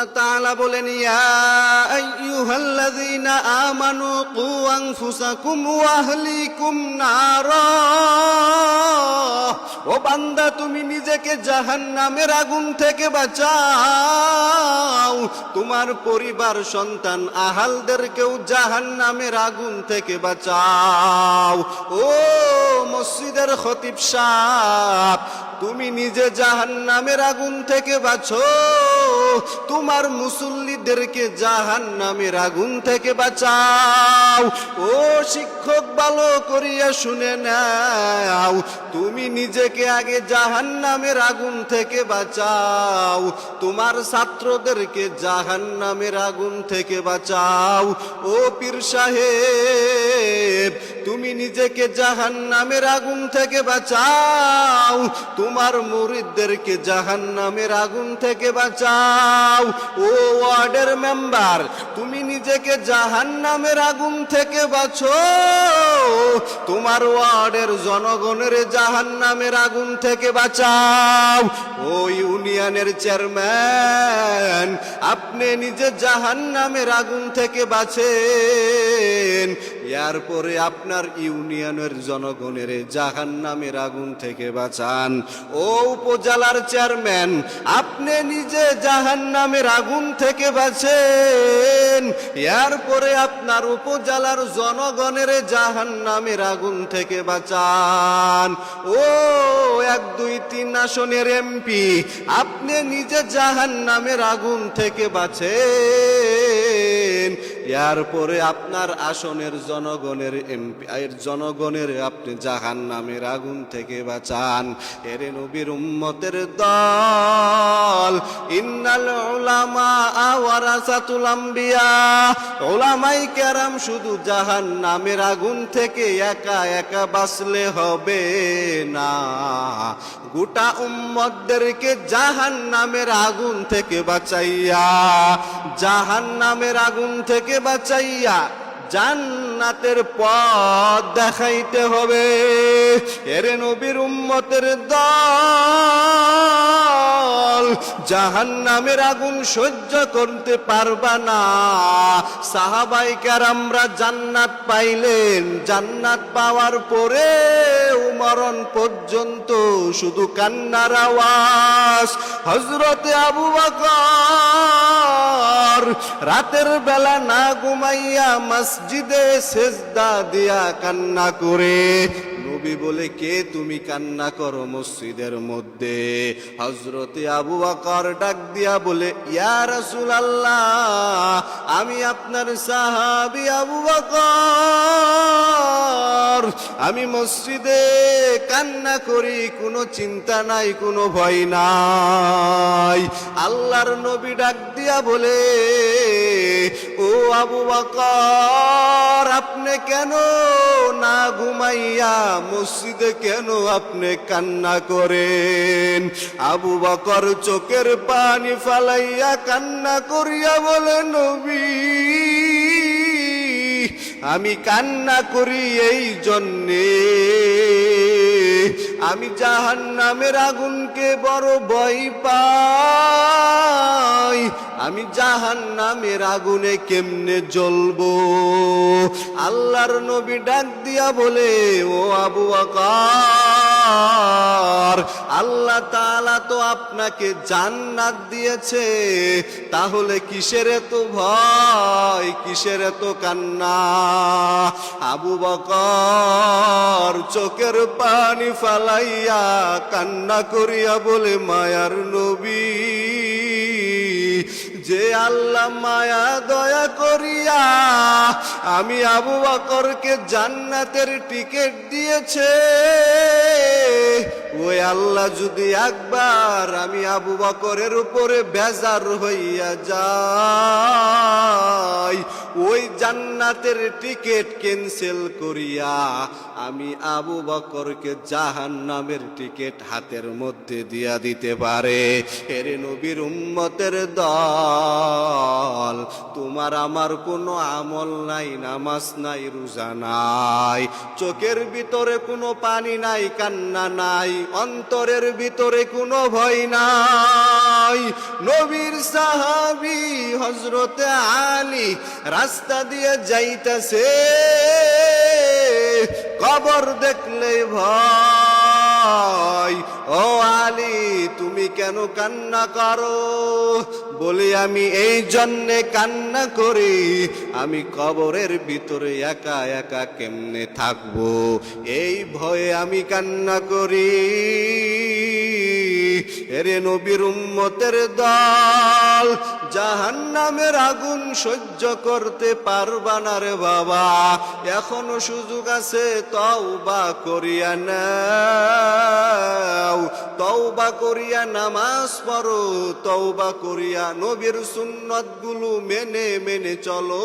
আল্লাহ তাআলা বলেন, ইয়া আইয়ুহাল্লাযীনা আমানু কু আনফুসাকুম ওয়া আহলিকুম নারা। ও বান্দা, তুমি নিজেকে জাহান্নামের আগুন থেকে বাঁচাও, তোমার পরিবার সন্তান আহালদেরকেও জাহান্নামের আগুন থেকে বাঁচাও। ও মসজিদের খতিব সাহেব, তুমি নিজে জাহান্নামের আগুন থেকে বাঁচো, তোমার মুসল্লিদেরকে জাহান্নামের আগুন থেকে বাঁচাও। ও শিক্ষক, ভালো করিয়া শুনে নাও, তুমি নিজেকে আগে জাহান্নামের আগুন থেকে বাঁচাও, তোমার ছাত্রদেরকে জাহান্নামের আগুন থেকে বাঁচাও। ও পীর সাহেব, তুমি নিজেকে জাহান্নামের আগুন থেকে বাঁচাও, তোমার মুরিদদেরকে জাহান্নামের আগুন থেকে বাঁচাও। ও ওয়ার্ডের মেম্বার, তুমি নিজেকে জাহান্নামের আগুন থেকে বাঁচো, তোমার ওয়ার্ডের জনগণের জাহান্নামের আগুন থেকে বাঁচাও। ও ইউনিয়নের চেয়ারম্যান, আপনি নিজে জাহান্নামের আগুন থেকে বাঁচেন, এরপরে আপনার ইউনিয়নের জনগণের জাহান্নামের আগুন থেকে বাঁচান। ও উপজেলার চেয়ারম্যান, আপনি নিজে জাহান্নামের আগুন থেকে বাঁচেন, এরপরে আপনার উপজেলার জনগণের জাহান্নামের আগুন থেকে বাঁচান। ও 1, 2, 3 আসনের এমপি, আপনি নিজে জাহান্নামের আগুন থেকে বাঁচেন, এরপরে আপনার আসনের জনগণের এমপি জনগণের আপনি জাহান্নামের আগুন থেকে বাঁচান। এরে নবীর উম্মতের দল, ইন্নাল উলামা ওয়ারাসাতুল আম্বিয়া, উলামায়ে কেরাম শুধু জাহান্নামের আগুন থেকে একা একা বাঁচলে হবে না, গোটা উম্মতদেরকে জাহান্নামের আগুন থেকে বাঁচাইয়া, জাহান্নামের আগুন থেকে বাঁচাইয়া জান্নাতের পথ দেখাইতে হবে। এরে নবীর উম্মতের দল, জাহান্নামের আগুন সহ্য করতে পারবা না। সাহাবায়ে কেরামরা জান্নাত পাইলেন, জান্নাত পাওয়ার পরে মরণ পর্যন্ত শুধু কান্নার আওয়াজ। হযরতে আবু বকর রাতের বেলা না ঘুমাইয়া মসজিদে সেজদা দিয়া কান্না করে। নবী বলে, কে তুমি কান্না করো মসজিদের মধ্যে? হযরতে আবু বকর ডাক দিয়া বলে, ইয়া রাসূলুল্লাহ, আমি আপনার সাহাবী আবু বকর, আমি মসজিদে কান্না করি, কোনো চিন্তা নাই, কোনো ভয় নাই। আল্লাহর নবী ডাক দিয়া বলে, ও আবু বকর, আপনি কেন না ঘুমাইয়া মসজিদে কেন আপনি কান্না করেন? আবু বকর চোখের পানি ফালাইয়া কান্না করিয়া বলে, নবী, আমি কান্না করি এই জন্যে, আমি জাহান্নামের আগুনকে বড় ভয় পাই, আমি জাহান্নামের আগুনে কেমনে জ্বলবো। আল্লাহর নবী ডাক দিয়া বলে, ও আবু বকর, আল্লাহ তাআলা তো আপনাকে জান্নাত দিয়েছে, তাহলে কিসের এত ভয়, কিসের এত কান্না? আবু বকর চোখের পানি ফালাইয়া কান্না করিয়া বলে, মায়ার নবী, যে আল্লাহ মায়া দয়া করিয়া আমি আবু বকরকে জান্নাতের টিকিট দিয়েছে, ওই আল্লাহ যদি একবার আমি আবু বকরের উপরে বেজার হইয়া যাই, ওই জান্নাতের টিকিট ক্যান্সেল করিয়া আমি আবু বকরকে জাহান্নামের টিকিট হাতের মধ্যে দিয়া দিতে পারে। এরে নবীর উম্মতের দল, তোমার আমার কোনো আমল নাই, নামাজ নাই, রোজা নাই, চোখের ভিতরে কোনো পানি নাই, কান্না নাই, অন্তরের ভিতরে কোনো ভয় নাই। নবীর সাহাবী হযরতে আলী রাস্তা দিয়ে যাইতাছে, কবর দেখলে ভয়। ও আলী, তুমি কেন কান্না করো? বলি, আমি এই জন্যে কান্না করি, আমি কবরের ভিতরে একা একা কেমনে থাকবো, এই ভয়ে আমি কান্না করি। এরে নবীর উম্মতের দল, জাহান্নামের আগুন সহ্য করতে পারবা না রে বাবা, এখনো সুযোগ আছে, তওবা করিয়া নাও, তওবা করিয়া নামাজ পড়ো, তওবা করিয়া নবীর সুন্নাত গুলো মেনে মেনে চলো।